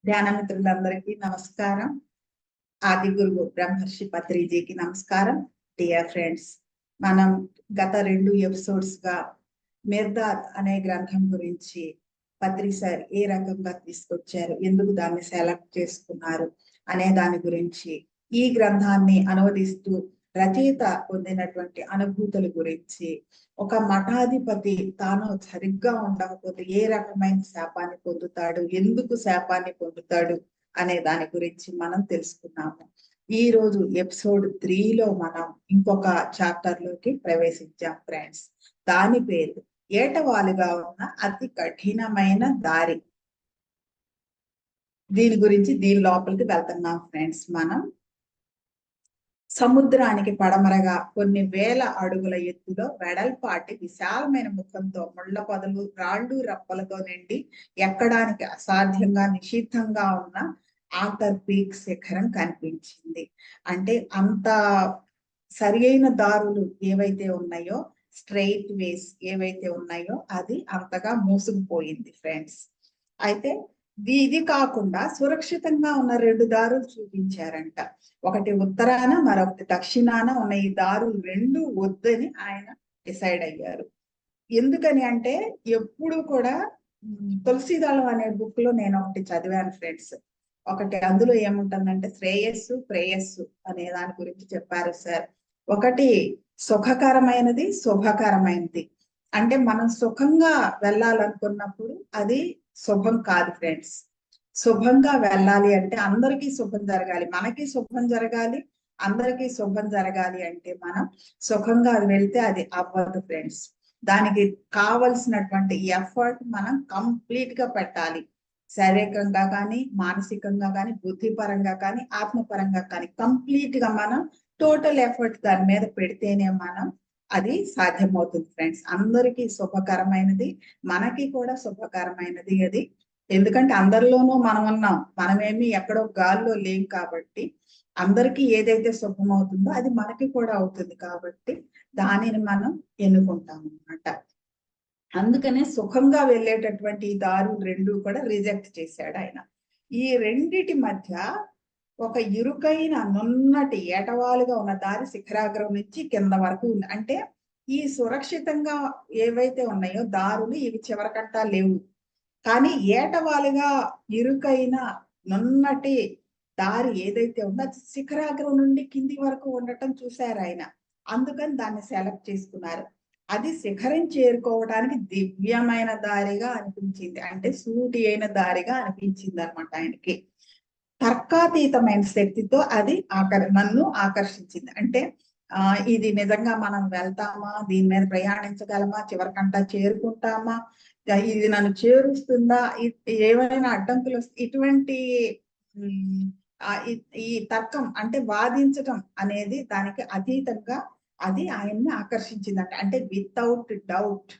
ధ్యాన మిత్రులందరికీ నమస్కారం. ఆది గురువు బ్రహ్మర్షి పత్రిజీకి నమస్కారం. డియర్ ఫ్రెండ్స్, మనం గత 2 ఎపిసోడ్స్ గా మిర్దాత్ అనే గ్రంథం గురించి పత్రి సార్ ఏ రకంగా తీసుకొచ్చారు, ఎందుకు దాన్ని సెలెక్ట్ చేసుకున్నారు అనే దాని గురించి, ఈ గ్రంథాన్ని అనువదిస్తూ రచయిత పొందినటువంటి అనుభూతుల గురించి, ఒక మఠాధిపతి తాను సరిగ్గా ఉండకపోతే ఏ రకమైన శాపాన్ని పొందుతాడు, ఎందుకు శాపాన్ని పొందుతాడు అనే దాని గురించి మనం తెలుసుకున్నాము. ఈ రోజు ఎపిసోడ్ 3లో మనం ఇంకొక చాప్టర్ లోకి ప్రవేశించాం ఫ్రెండ్స్. దాని పేరు ఏటవాలుగా ఉన్న అతి కఠినమైన దారి. దీని లోపలికి వెళ్తున్నాం ఫ్రెండ్స్. మనం సముద్రానికి పడమరగా కొన్ని వేల అడుగుల ఎత్తులో వెడల్పాటి విశాలమైన ముఖంతో ముళ్ళ పొదలు, రాళ్ళు రప్పలతో నిండి ఎక్కడానికి అసాధ్యంగా నిషిద్ధంగా ఉన్న ఆర్థర్ పీక్ శిఖరం కనిపించింది. అంటే అంత సరి అయిన దారులు ఏవైతే ఉన్నాయో, స్ట్రెయిట్ వేస్ ఏవైతే ఉన్నాయో అది అంతగా మూసుకుపోయింది ఫ్రెండ్స్. అయితే ఇది కాకుండా సురక్షితంగా ఉన్న 2 దారులు చూపించారంట. ఒకటి ఉత్తరాన, మరొకటి దక్షిణాన ఉన్న ఈ దారులు 2 వద్దని ఆయన డిసైడ్ అయ్యారు. ఎందుకని అంటే ఎప్పుడు కూడా తులసీదళం అనే బుక్ లో నేను ఒకటి చదివాను ఫ్రెండ్స్. ఒకటి అందులో ఏముంటుందంటే శ్రేయస్సు ప్రేయస్సు అనే దాని గురించి చెప్పారు సార్. ఒకటి సుఖకరమైనది, శుభకరమైనది. అంటే మనం సుఖంగా వెళ్ళాలనుకున్నప్పుడు అది శుభం కాదు ఫ్రెండ్స్. శుభంగా వెళ్ళాలి అంటే అందరికీ శుభం జరగాలి, మనకి శుభం జరగాలి, అందరికీ శుభం జరగాలి అంటే మనం సుఖంగా వెళ్తే అది అవ్వదు ఫ్రెండ్స్. దానికి కావలసినటువంటి ఎఫర్ట్ మనం కంప్లీట్ గా పెట్టాలి. శారీరకంగా కానీ, మానసికంగా కానీ, బుద్ధిపరంగా కానీ, ఆత్మపరంగా కానీ కంప్లీట్ గా మనం టోటల్ ఎఫర్ట్ దాని మీద పెడితేనే మనం అది సాధ్యమవుతుంది ఫ్రెండ్స్. అందరికీ శుభకరమైనది, మనకి కూడా శుభకరమైనది అది. ఎందుకంటే అందరిలోనూ మనం ఉన్నాం, మనమేమి ఎక్కడో గాల్లో లేం కాబట్టి అందరికీ ఏదైతే శుభమవుతుందో అది మనకి కూడా అవుతుంది కాబట్టి దానిని మనం ఎన్నుకుంటాం అన్నమాట. అందుకనే సుఖంగా వెళ్ళేటటువంటి ఈ దారు 2 కూడా రిజెక్ట్ చేశాడు ఆయన. ఈ రెండిటి మధ్య ఒక ఇరుకైన నున్నటి ఏటవాలుగా ఉన్న దారి శిఖరాగ్రం నుంచి కింద వరకు ఉంది. అంటే ఈ సురక్షితంగా ఏవైతే ఉన్నాయో దారులు ఇవి చివరకట్టా లేవు, కానీ ఏటవాలుగా ఇరుకైన నున్నటి దారి ఏదైతే ఉందో అది శిఖరాగ్రం నుండి కింది వరకు ఉండటం చూశారు ఆయన. అందుకని దాన్ని సెలెక్ట్ చేసుకున్నారు. అది శిఖరం చేరుకోవడానికి దివ్యమైన దారిగా అనిపించింది, అంటే సూటి అయిన దారిగా అనిపించింది అనమాట ఆయనకి. తర్కాతీతమైన శక్తితో అది నన్ను ఆకర్షించింది. అంటే ఇది నిజంగా మనం వెళ్తామా, దీని మీద ప్రయాణించగలమా, చివరికంటా చేరుకుంటామా, ఇది నన్ను చేరుస్తుందా, ఏమైనా అడ్డంకులు ఇటువంటి ఈ తర్కం అంటే వాదించటం అనేది దానికి అతీతంగా అది ఆయన్ని ఆకర్షించిందంట. అంటే వితౌట్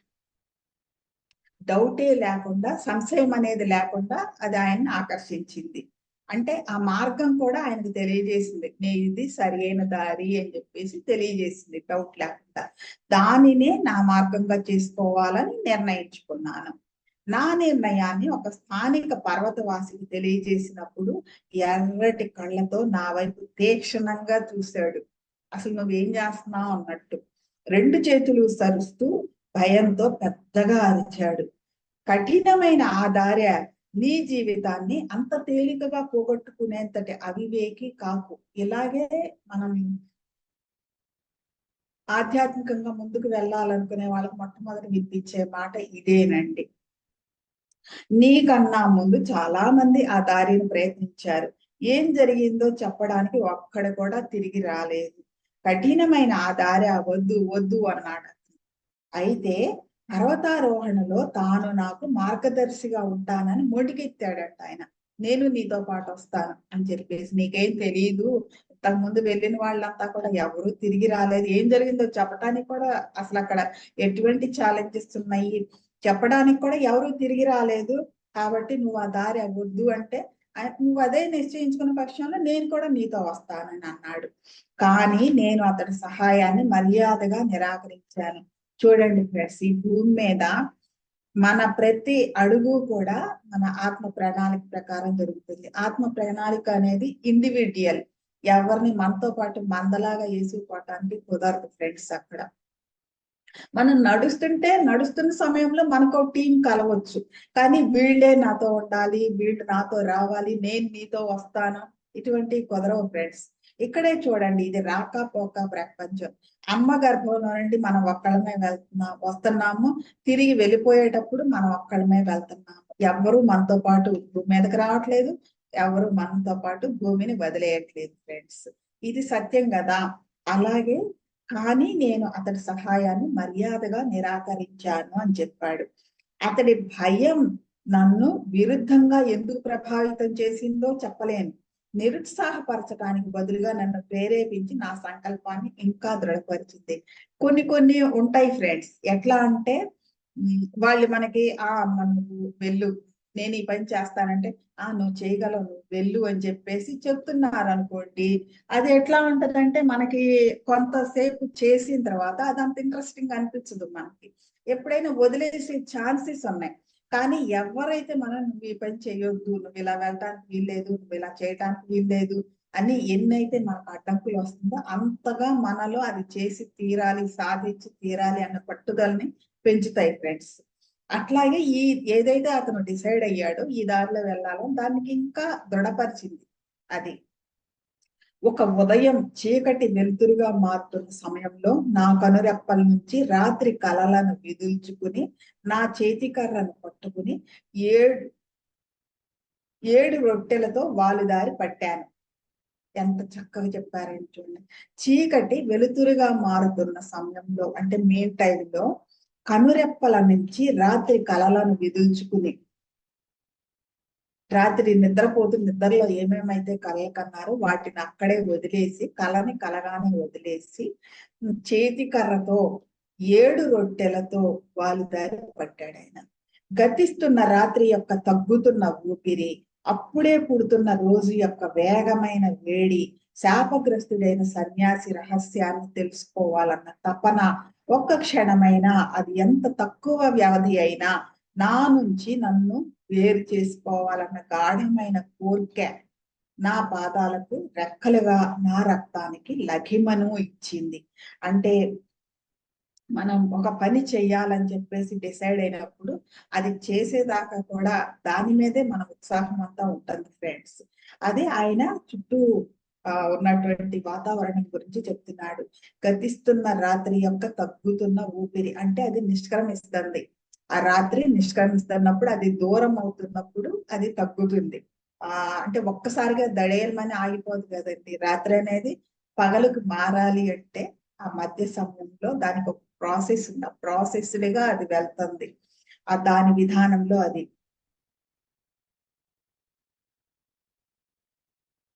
డౌటే లేకుండా, సంశయం అనేది లేకుండా అది ఆయన్ని ఆకర్షించింది. అంటే ఆ మార్గం కూడా ఆయనకు తెలియజేసింది, ఇది సరి అయిన దారి అని చెప్పేసి తెలియజేసింది డౌట్ లేకుండా. దానినే నా మార్గంగా చేసుకోవాలని నిర్ణయించుకున్నాను. నా నిర్ణయాన్ని ఒక స్థానిక పర్వతవాసికి తెలియజేసినప్పుడు ఎర్రటి కళ్ళతో నా వైపు తీక్షణంగా చూశాడు. అసలు నువ్వేం చేస్తున్నావు అన్నట్టు 2 చేతులు సరుస్తూ భయంతో పెద్దగా అరిచాడు. కఠినమైన ఆ దారి నీ జీవితాన్ని అంత తేలికగా పోగొట్టుకునేంతటి అవివేకి కాకు. ఇలాగే మనం ఆధ్యాత్మికంగా ముందుకు వెళ్ళాలనుకునే వాళ్ళకి మొట్టమొదటి వినిపించే మాట ఇదేనండి. నీకన్నా ముందు చాలా మంది ఆ దారిని ప్రయత్నించారు, ఏం జరిగిందో చెప్పడానికి ఒక్కడు కూడా తిరిగి రాలేదు. కఠినమైన ఆ దారి వద్దు వద్దు అన్నాడు. అయితే పర్వతారోహణలో తాను నాకు మార్గదర్శిగా ఉంటానని మొండికెత్తాడంట ఆయన. నేను నీతో పాటు వస్తాను అని చెప్పేసి. నీకేం తెలియదు, ఇంతకు ముందు వెళ్ళిన వాళ్ళంతా కూడా ఎవరు తిరిగి రాలేదు, ఏం జరిగిందో చెప్పడానికి కూడా అసలు అక్కడ ఎటువంటి ఛాలెంజెస్ ఉన్నాయి చెప్పడానికి కూడా ఎవరు తిరిగి రాలేదు, కాబట్టి నువ్వు ఆ దారి వద్దు అంటే నువ్వు అదే నిశ్చయించుకున్న పక్షంలో నేను కూడా నీతో వస్తానని అన్నాడు. కానీ నేను అతడి సహాయాన్ని మర్యాదగా నిరాకరించాను. చూడండి ఫ్రెండ్స్, ఈ భూమి మీద మన ప్రతి అడుగు కూడా మన ఆత్మ ప్రణాళిక ప్రకారం జరుగుతుంది. ఆత్మ ప్రణాళిక అనేది ఇండివిడ్యువల్. ఎవరిని మనతో పాటు మందలాగా వేసుకుపోవటానికి కుదరదు ఫ్రెండ్స్. అక్కడ మనం నడుస్తున్న సమయంలో మనకు టీం కలవచ్చు, కానీ వీళ్ళే నాతో ఉండాలి, వీళ్ళు నాతో రావాలి, నేను నీతో వస్తాను, ఇటువంటి కుదరవు ఫ్రెండ్స్. ఇక్కడే చూడండి, ఇది రాకపోక ప్రపంచం. అమ్మ గర్భంలో నుండి మనం ఒక్కళ్ళమే వస్తున్నాము, తిరిగి వెళ్ళిపోయేటప్పుడు మనం ఒక్కళ్ళమే వెళ్తున్నాము. ఎవరు మనతో పాటు భూమి మీదకి రావట్లేదు, ఎవరు మనతో పాటు భూమిని వదిలేయట్లేదు ఫ్రెండ్స్. ఇది సత్యం కదా. అలాగే కానీ నేను అతడి సహాయాన్ని మర్యాదగా నిరాకరించాను అని చెప్పాడు. అతడి భయం నన్ను విరుద్ధంగా ఎందుకు ప్రభావితం చేసిందో చెప్పలేను. నిరుత్సాహపరచడానికి బదులుగా నన్ను ప్రేరేపించి నా సంకల్పాన్ని ఇంకా దృఢపరిచింది. కొన్ని ఉంటాయి ఫ్రెండ్స్. ఎట్లా అంటే వాళ్ళు మనకి నువ్వు వెళ్ళు, నేను ఈ పని చేస్తానంటే నువ్వు చేయగలవు, నువ్వు వెళ్ళు అని చెప్పేసి చెప్తున్నారు అనుకోండి. అది ఎట్లా ఉంటదంటే మనకి కొంతసేపు చేసిన తర్వాత అది అంత ఇంట్రెస్టింగ్ అనిపించదు మనకి. ఎప్పుడైనా వదిలేసే ఛాన్సెస్ ఉన్నాయి. కానీ ఎవరైతే నువ్వు ఈ పని చేయొద్దు, నువ్వు ఇలా వెళ్ళటానికి వీల్లేదు, నువ్వు ఇలా చేయటానికి వీల్లేదు అని ఎన్నైతే మనకు అడ్డంకులు వస్తుందో అంతగా మనలో అది చేసి తీరాలి, సాధించి తీరాలి అన్న పట్టుదలని పెంచుతాయి ఫ్రెండ్స్. అట్లాగే ఏదైతే అతను డిసైడ్ అయ్యాడో ఈ దారిలో వెళ్ళాలని, దానికి ఇంకా దృఢపరిచింది. అది ఒక ఉదయం చీకటి వెలుతురుగా మారుతున్న సమయంలో నా కనురెప్పల నుంచి రాత్రి కలలను విదుల్చుకుని నా చేతికర్రను పట్టుకుని ఏడు రొట్టెలతో వాలుదారి పట్టాను. ఎంత చక్కగా చెప్పారని చూడండి. చీకటి వెలుతురుగా మారుతున్న సమయంలో అంటే మే టైంలో కనురెప్పల నుంచి రాత్రి కలలను విదుల్చుకుని, రాత్రి నిద్రలో ఏమేమైతే కలలు కన్నారో వాటిని అక్కడే వదిలేసి, కలని కలగానే వదిలేసి, చేతి కర్రతో 7 రొట్టెలతో వాలుదారి పట్టాడు ఆయన. గతిస్తున్న రాత్రి యొక్క తగ్గుతున్న ఊపిరి, అప్పుడే పుడుతున్న రోజు యొక్క వేగమైన వేడి, శాపగ్రస్తుడైన సన్యాసి రహస్యాన్ని తెలుసుకోవాలన్న తపన, ఒక్క క్షణమైనా అది ఎంత తక్కువ వ్యవధి అయినా నా నుంచి నన్ను వేరు చేసుకోవాలన్న గాఢమైన కోరిక నా పాదాలకు రెక్కలుగా, నా రక్తానికి లఘిమను ఇచ్చింది. అంటే మనం ఒక పని చెయ్యాలని చెప్పేసి డిసైడ్ అయినప్పుడు అది చేసేదాకా కూడా దాని మీదే మన ఉత్సాహం అంతా ఉంటుంది ఫ్రెండ్స్. అది ఆయన చుట్టూ ఉన్నటువంటి వాతావరణం గురించి చెప్తున్నాడు. గతిస్తున్న రాత్రి యొక్క తగ్గుతున్న ఊపిరి అంటే అది నిష్క్రమిస్తుంది. ఆ రాత్రి నిష్క్రమిస్తున్నప్పుడు, అది దూరం అవుతున్నప్పుడు అది తగ్గుతుంది. అంటే ఒక్కసారిగా దడేయమని ఆగిపోదు కదండి. రాత్రి అనేది పగలుకు మారాలి అంటే ఆ మధ్య సమయంలో దానికి ఒక ప్రాసెస్ ఉంది. ఆ ప్రాసెస్లుగా అది వెళ్తుంది. దాని విధానంలో అది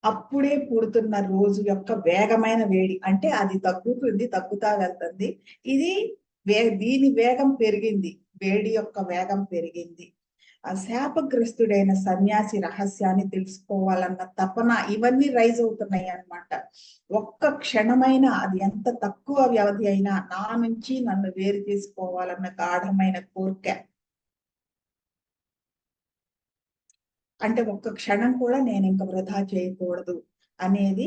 అప్పుడే పుడుతున్న రోజు యొక్క వేగమైన వేడి అంటే అది తగ్గుతా వెళ్తుంది. ఇది దీని వేగం పెరిగింది, వేడి యొక్క వేగం పెరిగింది. ఆ శాపగ్రస్తుడైన సన్యాసి రహస్యాన్ని తెలుసుకోవాలన్న తపన, ఇవన్నీ రైజ్ అవుతున్నాయి అన్నమాట. ఒక్క క్షణమైన అది ఎంత తక్కువ వ్యవధి అయినా నా నుంచి నన్ను వేరు చేసుకోవాలన్న గాఢమైన కోరిక. అంటే ఒక్క క్షణం కూడా నేను ఇంకా వృధా చేయకూడదు అనేది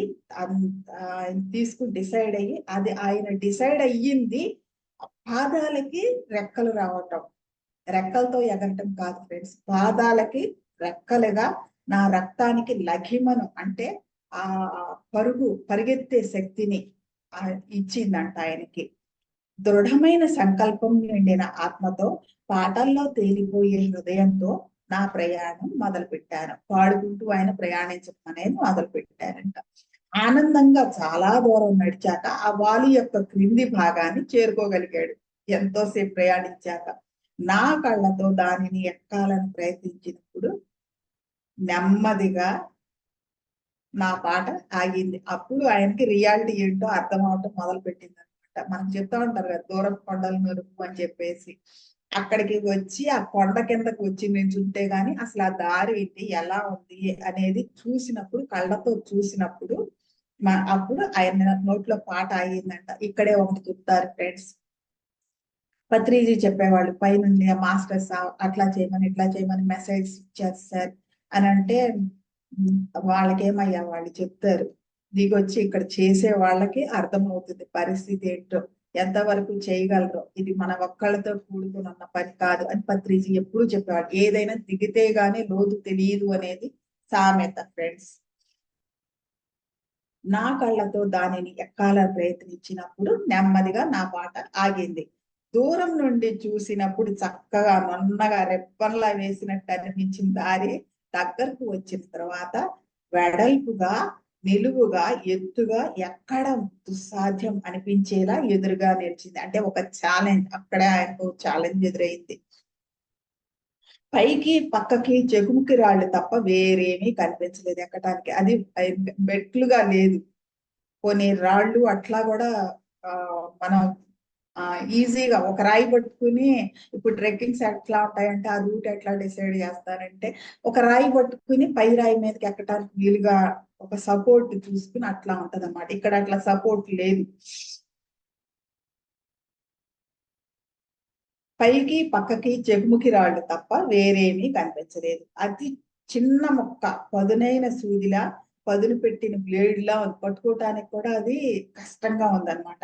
తీసుకుని డిసైడ్ అయ్యి, అది ఆయన డిసైడ్ అయ్యింది పాదాలకి రెక్కలు రావటం. రెక్కలతో ఎగరటం కాదు ఫ్రెండ్స్, పాదాలకి రెక్కలుగా నా రక్తానికి లఘిమను అంటే ఆ పరిగెత్తే శక్తిని ఇచ్చిందంట ఆయనకి. దృఢమైన సంకల్పం నిండిన ఆత్మతో, పాటల్లో తేలిపోయే హృదయంతో నా ప్రయాణం మొదలు పెట్టాను. పాడుకుంటూ ఆయన ప్రయాణించడం అనేది మొదలు పెట్టారంట. ఆనందంగా చాలా దూరం నడిచాక ఆ వాలి యొక్క క్రింది భాగాన్ని చేరుకోగలిగాడు. ఎంతోసేపు ప్రయాణించాక నా కళ్ళతో దానిని ఎక్కాలని ప్రయత్నించినప్పుడు నెమ్మదిగా నా పాట ఆగింది. అప్పుడు ఆయనకి రియాలిటీ ఏంటో అర్థం అవటం మొదలు పెట్టింది అనమాట. మనం చెప్తా ఉంటారు కదా, దూరం కొండలు మెరుపు అని చెప్పేసి. అక్కడికి వచ్చి ఆ కొండ కిందకి వచ్చి నించుంటే గాని అసలు ఆ దారి ఏంటి, ఎలా ఉంది అనేది చూసినప్పుడు, కళ్ళతో చూసినప్పుడు అప్పుడు ఆయన నోట్లో పాట ఆగిందంట. ఇక్కడే ఒకటి చెప్తారు ఫ్రెండ్స్. పత్రిజీ చెప్పేవాళ్ళు పైనుండి మాస్టర్స్ అట్లా చేయమని ఇట్లా చేయమని మెసేజ్ ఇచ్చారు సార్ అని అంటే వాళ్ళకేమయ్యా వాళ్ళు చెప్తారు, దిగొచ్చి ఇక్కడ చేసే వాళ్ళకి అర్థమవుతుంది పరిస్థితి ఏంటో, ఎంతవరకు చేయగలరో, ఇది మన ఒక్కళ్ళతో కూడుకుని ఉన్న పని కాదు అని పత్రిజీ ఎప్పుడు చెప్పేవాడు. ఏదైనా దిగితే గానీ లోతు తెలియదు అనేది సామెత ఫ్రెండ్స్. నా కళ్ళతో దానిని ఎక్కాలని ప్రయత్నించినప్పుడు నెమ్మదిగా నా పాట ఆగింది. దూరం నుండి చూసినప్పుడు చక్కగా నున్నగా రెప్పల్లా వేసినట్టు అనిపించిన దారి దగ్గరకు వచ్చిన తర్వాత వెడల్పుగా, నిలువుగా, ఎత్తుగా, ఎక్కడం దుస్సాధ్యం అనిపించేలా ఎదురుగా నిలిచింది. అంటే ఒక ఛాలెంజ్, అక్కడే ఆయనకు ఛాలెంజ్ ఎదురైంది. పైకి పక్కకి చెగుముకి రాళ్ళు తప్ప వేరేమీ కనిపించలేదు ఎక్కడానికి. అది మెట్లుగా లేదు, కొన్ని రాళ్ళు అట్లా కూడా మనం ఈజీగా ఒక రాయి పట్టుకుని, ఇప్పుడు ట్రెక్కింగ్స్ ఎట్లా ఉంటాయంటే ఆ రూట్ ఎట్లా డిసైడ్ చేస్తారంటే ఒక రాయి పట్టుకుని పై రాయి మీదకి ఎక్కడానికి వీలుగా ఒక సపోర్ట్ చూసుకుని అట్లా ఉంటది అన్నమాట. ఇక్కడ అట్లా సపోర్ట్ లేదు. పైకి పక్కకి చెగుముకి రాళ్ళు తప్ప వేరేమీ కనిపించలేదు. అతి చిన్న మొక్క, పదునైన సూదిలా, పదును పెట్టిన బ్లేడ్ లా పట్టుకోవటానికి కూడా అది కష్టంగా ఉందన్నమాట.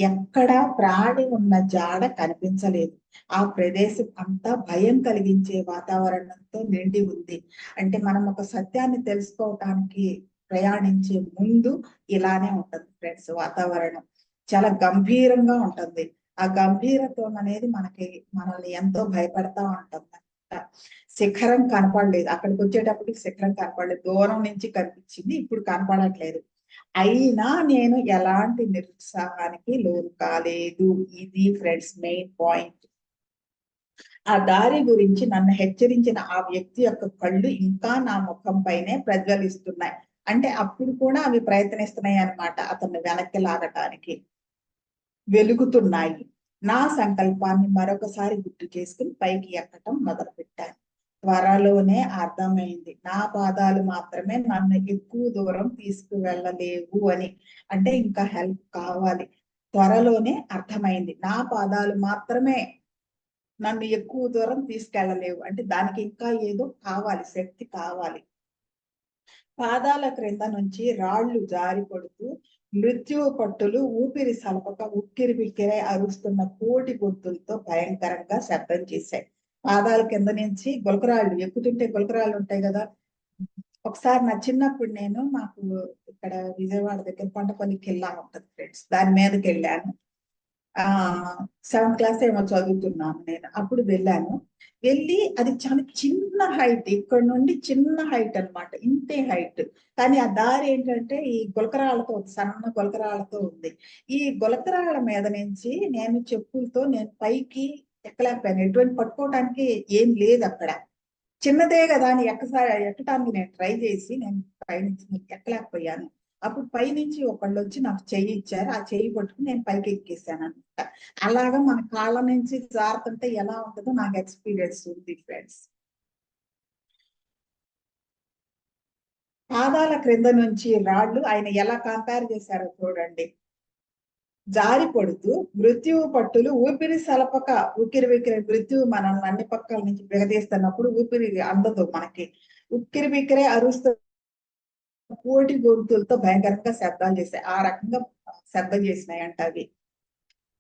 ఎక్కడా ప్రాణి ఉన్న జాడ కనిపించలేదు. ఆ ప్రదేశం అంతా భయం కలిగించే వాతావరణంతో నిండి ఉంది. అంటే మనం ఒక సత్యాన్ని తెలుసుకోవటానికి ప్రయాణించే ముందు ఇలానే ఉంటుంది ఫ్రెండ్స్. వాతావరణం చాలా గంభీరంగా ఉంటుంది. ఆ గంభీరత్వం అనేది మనల్ని ఎంతో భయపెడతా ఉంటుంది. శిఖరం కనపడలేదు, అక్కడికి వచ్చేటప్పటికి శిఖరం కనపడలేదు, దూరం నుంచి కనిపించింది, ఇప్పుడు కనపడట్లేదు. అయినా నేను ఎలాంటి నిరుత్సాహానికి లోను కాలేదు. ఇది ఫ్రెండ్స్ మెయిన్ పాయింట్. ఆ దారి గురించి నన్ను హెచ్చరించిన ఆ వ్యక్తి యొక్క కళ్ళు ఇంకా నా ముఖం పైనే ప్రజ్వలిస్తున్నాయి. అంటే అప్పుడు కూడా అవి ప్రయత్నిస్తున్నాయి అన్నమాట అతన్ని వెనక్కి లాగటానికి, వెలుగుతున్నాయి. నా సంకల్పాన్ని మరొకసారి గుర్తు చేసుకుని పైకి ఎక్కటం మొదలు పెట్టాను. త్వరలోనే అర్థమైంది, నా పాదాలు మాత్రమే నన్ను ఎక్కువ దూరం తీసుకువెళ్ళలేవు అని. అంటే ఇంకా హెల్ప్ కావాలి. త్వరలోనే అర్థమైంది, నా పాదాలు మాత్రమే నన్ను ఎక్కువ దూరం తీసుకెళ్ళలేవు. అంటే దానికి ఇంకా ఏదో కావాలి, శక్తి కావాలి. పాదాల క్రింద నుంచి రాళ్లు జారి పడుతూ మృత్యువు పట్టులు ఊపిరి సలపక ఉక్కిరి బిక్కిరై అరుస్తున్న కోటి గొంతులతో భయంకరంగా శబ్దం చేశాయి. పాదాల కింద నుంచి గులకరాళ్ళు ఎక్కుతుంటే గులకరాళ్ళు ఉంటాయి కదా. ఒకసారి నా చిన్నప్పుడు నేను మాకు ఇక్కడ విజయవాడ దగ్గర పంటపల్లి కిల్లా ఉంటది ఫ్రెండ్స్, దాని మీదకి వెళ్ళాను. 7th క్లాస్ ఏమో చదువుతున్నాను నేను, అప్పుడు వెళ్ళాను. వెళ్ళి అది చాలా చిన్న హైట్, ఇక్కడ నుండి చిన్న హైట్ అన్నమాట, ఇంతే హైట్. కానీ ఆ దారి ఏంటంటే ఈ గులకరాళ్ళతో, సన్న గులకరాళ్ళతో ఉంది. ఈ గులకరాళ్ళ మీద నుంచి నేను చెప్పులతో నేను పైకి ఎక్కలేకపోయాను. ఎటువంటి పట్టుకోవడానికి ఏం లేదు అక్కడ, చిన్నదే కదా అని ఎక్కటానికి నేను ట్రై చేసి నేను పైనుంచి ఎక్కలేకపోయాను. అప్పుడు పైనుంచి ఒకళ్ళు వచ్చి నాకు చెయ్యి ఇచ్చారు, ఆ చెయ్యి పట్టుకుని నేను పైకి ఎక్కేసాను అనమాట. అలాగా మన కాళ్ళ నుంచి జారుతుంటే ఎలా ఉంటుందో నాకు ఎక్స్పీరియన్స్ ఉంది ఫ్రెండ్స్. పాదాల క్రింద నుంచి రాళ్ళు ఆయన ఎలా కంపేర్ చేశారో చూడండి. జారి పడుతూ మృత్యువు పట్టులు ఊపిరి సలపక ఉక్కిరి బిక్కిరి, మృత్యువు మనల్ని అన్ని పక్కల నుంచి బిగదీస్తున్నప్పుడు ఊపిరి అందదు మనకి, ఉక్కిరి బిక్కిరే అరుస్తూ కోటి గొంతులతో భయంకరంగా శబ్దాలు చేశాయి. ఆ రకంగా శబ్దం చేసినాయంట అవి.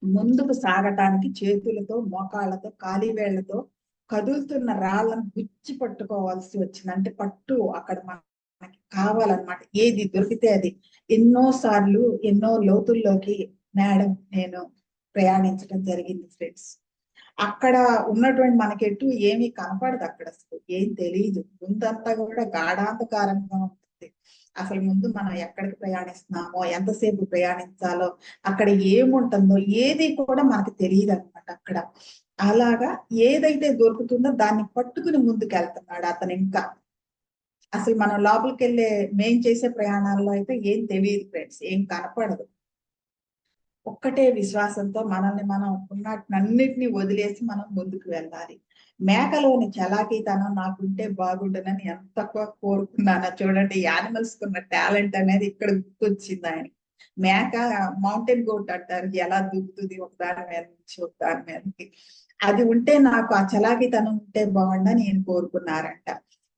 ముందుకు సాగటానికి చేతులతో, మోకాళ్ళతో, కాలివేళ్లతో కదులుతున్న రాళ్ళను గుచ్చి పట్టుకోవాల్సి వచ్చింది. అంటే పట్టు అక్కడ మనకి కావాలన్నమాట, ఏది దొరికితే అది. ఎన్నో సార్లు ఎన్నో లోతుల్లోకి మేడం నేను ప్రయాణించడం జరిగింది ఫ్రెండ్స్. అక్కడ ఉన్నటువంటి మనకెటు ఏమీ కనపడదు, అక్కడ అసలు ఏం తెలియదు, ముందంతా కూడా గాఢాంధకారంగా ఉంటుంది. అసలు ముందు మనం ఎక్కడికి ప్రయాణిస్తున్నామో, ఎంతసేపు ప్రయాణించాలో, అక్కడ ఏముంటుందో ఏది కూడా మనకి తెలియదు అనమాట అక్కడ. అలాగా ఏదైతే దొరుకుతుందో దాన్ని పట్టుకుని ముందుకెళ్తున్నాడు అతను. ఇంకా అసలు మనం లోపలికి వెళ్ళే మేం చేసే ప్రయాణాల్లో అయితే ఏం తెలియదు ఫ్రెండ్స్, ఏం కనపడదు. ఒక్కటే విశ్వాసంతో మనల్ని మనం ఉన్నట్లన్నిటిని వదిలేసి మనం ముందుకు వెళ్ళాలి. మేకలోని చలాకీతనం నాకుంటే బాగుండనని ఎంత కోరుకున్నానో చూడండి. యానిమల్స్ కున్న టాలెంట్ అనేది ఇక్కడ గుర్తొచ్చింది ఆయన. మేక మౌంటైన్ గోట్ అంటారు, ఎలా దూకుతుంది ఒకదాని మీద నుంచి ఒకదాని మీదకి. అది ఉంటే నాకు ఆ చలాకితనం ఉంటే బాగుండని నేను కోరుకున్నారంట.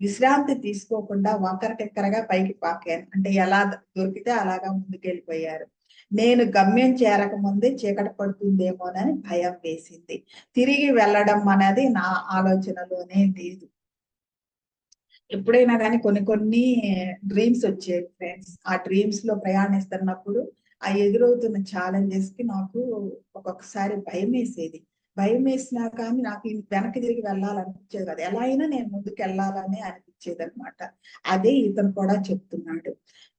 విశ్రాంతి తీసుకోకుండా వంకర టిక్కరగా పైకి పాకాను. అంటే ఎలా దొరికితే అలాగా ముందుకెళ్ళిపోయారు. నేను గమ్యం చేరక ముందే చీకటి పడుతుందేమోనని భయం వేసింది. తిరిగి వెళ్ళడం అనేది నా ఆలోచనలోనే లేదు. ఎప్పుడైనా కానీ కొన్ని కొన్ని డ్రీమ్స్ వచ్చాయి ఫ్రెండ్స్. ఆ డ్రీమ్స్ లో ప్రయాణిస్తున్నప్పుడు ఆ ఎదురవుతున్న ఛాలెంజెస్ కి నాకు ఒక్కొక్కసారి భయం వేసేది. భయం వేసినా కానీ నాకు వెనక్కి తిరిగి వెళ్ళాలనిపించేది కాదు. ఎలా అయినా నేను ముందుకు వెళ్ళాలని అనిపించేది అనమాట. అదే ఇతను కూడా చెప్తున్నాడు.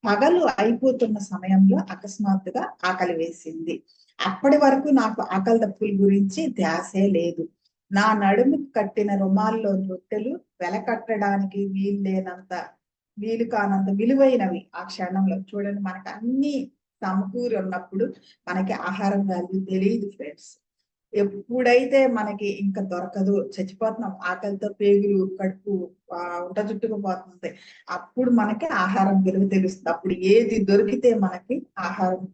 పగలు అయిపోతున్న సమయంలో అకస్మాత్తుగా ఆకలి వేసింది. అప్పటి వరకు నాకు ఆకలి దప్పుల గురించి ధ్యాసే లేదు. నా నడుముకు కట్టిన రుమాల్లో రొట్టెలు వెలకట్టడానికి వీలు కానంత విలువైనవి. ఆ క్షణంలో చూడండి, మనకు అన్ని సమకూరి ఉన్నప్పుడు మనకి ఆహారం వాల్యూ తెలియదు ఫ్రెండ్స్. ఎప్పుడైతే మనకి ఇంకా దొరకదు, చచ్చిపోతున్నాం, ఆకలితో పేగులు కడుపు ఉంట చుట్టుకుపోతుంది, అప్పుడు మనకి ఆహారం విలువ తెలుస్తుంది. అప్పుడు ఏది దొరికితే మనకి ఆహారం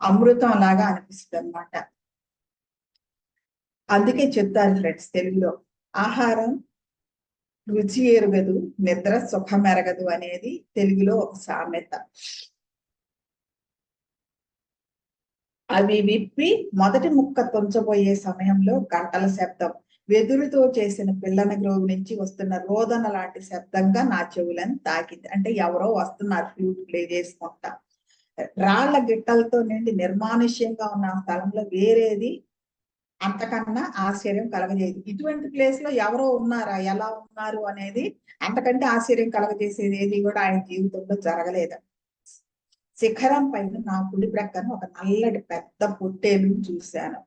అమృతం లాగా అనిపిస్తుంది అనమాట. అందుకే చెప్తారు ఫ్రెండ్స్ తెలుగులో, ఆహారం రుచి ఎరగదు, నిద్ర సుఖం ఎరగదు అనేది తెలుగులో ఒక సామెత. అవి విప్పి మొదటి ముక్క తుంచబోయే సమయంలో గంటల శబ్దం, వెదురుతో చేసిన పిల్లన గ్రోవ్ నుంచి వస్తున్న రోదన లాంటి శబ్దంగా నా చెవులను తాకింది. అంటే ఎవరో వస్తున్నారు ఫ్లూట్ ప్లే చేసుకుంటా. రాళ్ల గిట్టలతో నిండి నిర్మానుష్యంగా ఉన్న ఆ స్థలంలో వేరేది అంతకన్నా ఆశ్చర్యం కలగజేయదు. ఇటువంటి ప్లేస్ లో ఎవరో ఉన్నారా, ఎలా ఉన్నారు అనేది అంతకంటే ఆశ్చర్యం కలగజేసేది ఏది కూడా ఆయన జీవితంలో జరగలేదు. శిఖరం పైన నా కుడి ప్రక్కన ఒక నల్లటి పెద్ద పొట్టేలును చూశాను.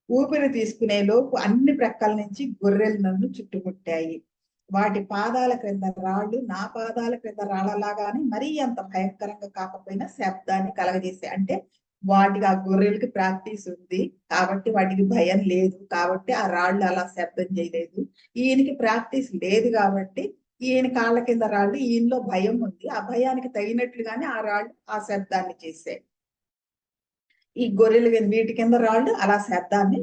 ఊపిరి తీసుకునే లోపు అన్ని ప్రక్కల నుంచి గొర్రెలు నన్ను చుట్టుముట్టాయి. వాటి పాదాల క్రింద రాళ్ళు నా పాదాల క్రింద రాళ్ళలాగానే మరీ అంత భయంకరంగా కాకపోయినా శబ్దాన్ని కలగజేసే. అంటే వాటికి, ఆ గొర్రెలకి ప్రాక్టీస్ ఉంది కాబట్టి వాటికి భయం లేదు కాబట్టి ఆ రాళ్ళు అలా శబ్దం చేయలేదు. ఈయనకి ప్రాక్టీస్ లేదు కాబట్టి ఈయన కాళ్ళ కింద రాళ్ళు, ఈయనలో భయం ఉంది, ఆ భయానికి తగినట్లుగానే ఆ రాళ్ళు ఆ శబ్దాన్ని చేసాయి. ఈ గొర్రెలు వీటి కింద రాళ్ళు అలా శబ్దాన్ని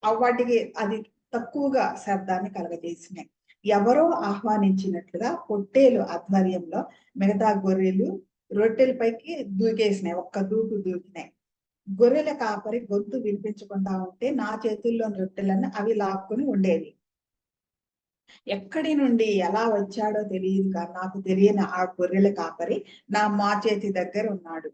వాటికి అది తక్కువగా శబ్దాన్ని కలగజేసినాయి. ఎవరో ఆహ్వానించినట్లుగా పొట్టేలు ఆధ్వర్యంలో మిగతా గొర్రెలు రొట్టెలపైకి దూకేసినాయి, ఒక్క దూకు దూకినాయి. గొర్రెల కాపరి గొంతు వినిపించకుండా ఉంటే నా చేతుల్లోని రొట్టెలన్నీ అవి లాక్కుని ఉండేవి. ఎక్కడి నుండి ఎలా వచ్చాడో తెలియదు కానీ నాకు తెలియని ఆ గొర్రెల కాపరి మా చేతి దగ్గర ఉన్నాడు.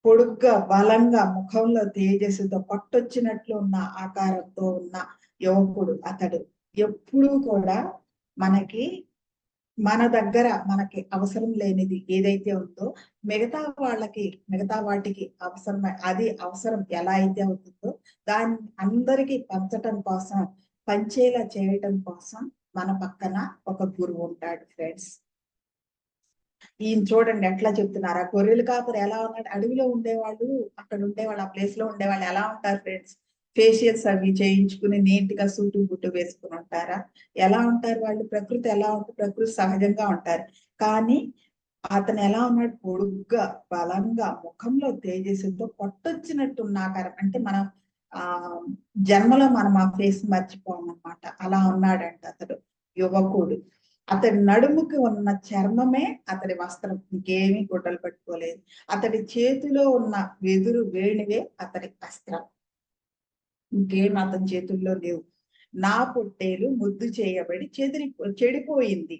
పొడుగ్గా, బలంగా, ముఖంలో తేజస్సుతో పట్టొచ్చినట్లు ఉన్న ఆకారంతో ఉన్న యువకుడు అతడు. ఎప్పుడూ కూడా మనకి మన దగ్గర మనకి అవసరం లేనిది ఏదైతే ఉందో మిగతా వాటికి అది అవసరం ఎలా అయితే అవుతుందో దాన్ని అందరికీ పంచటం కోసం, పంచేలా చేయటం కోసం మన పక్కన ఒక గురువు ఉంటాడు ఫ్రెండ్స్. ఈయన చూడండి ఎట్లా చెప్తున్నారు. ఆ గొర్రెలు కాపరి ఎలా ఉన్నాడు, అడవిలో ఉండేవాళ్ళు, అక్కడ ఉండేవాళ్ళు, ఆ ప్లేస్ లో ఉండేవాళ్ళు ఎలా ఉంటారు ఫ్రెండ్స్? ఫేషియల్స్ అవి చేయించుకుని నీట్ గా సూటు బుట్టు వేసుకుని ఉంటారా? ఎలా ఉంటారు వాళ్ళు? ప్రకృతి ఎలా ఉంటుంది? ప్రకృతి సహజంగా ఉంటారు. కానీ అతను ఎలా ఉన్నాడు? పొడుగ్గా, బలంగా, ముఖంలో తేజస్సుతో పట్టొచ్చినట్టున్న ఆకారం. అంటే మనం ఆ జన్మలో మనం ఆ ఫేస్ మర్చిపోమన్నమాట. అలా ఉన్నాడంట అతడు, యువకుడు. అతడి నడుముకి ఉన్న చర్మమే అతడి వస్త్రం, ఇంకేమీ గుడ్డలు పట్టుకోలేదు. అతడి చేతిలో ఉన్న వెదురు వేణివే అతడి అస్త్రం, ఇంకేం అతని చేతుల్లో లేవు. నా పొట్టేలు ముద్దు చేయబడి చెడిపోయింది.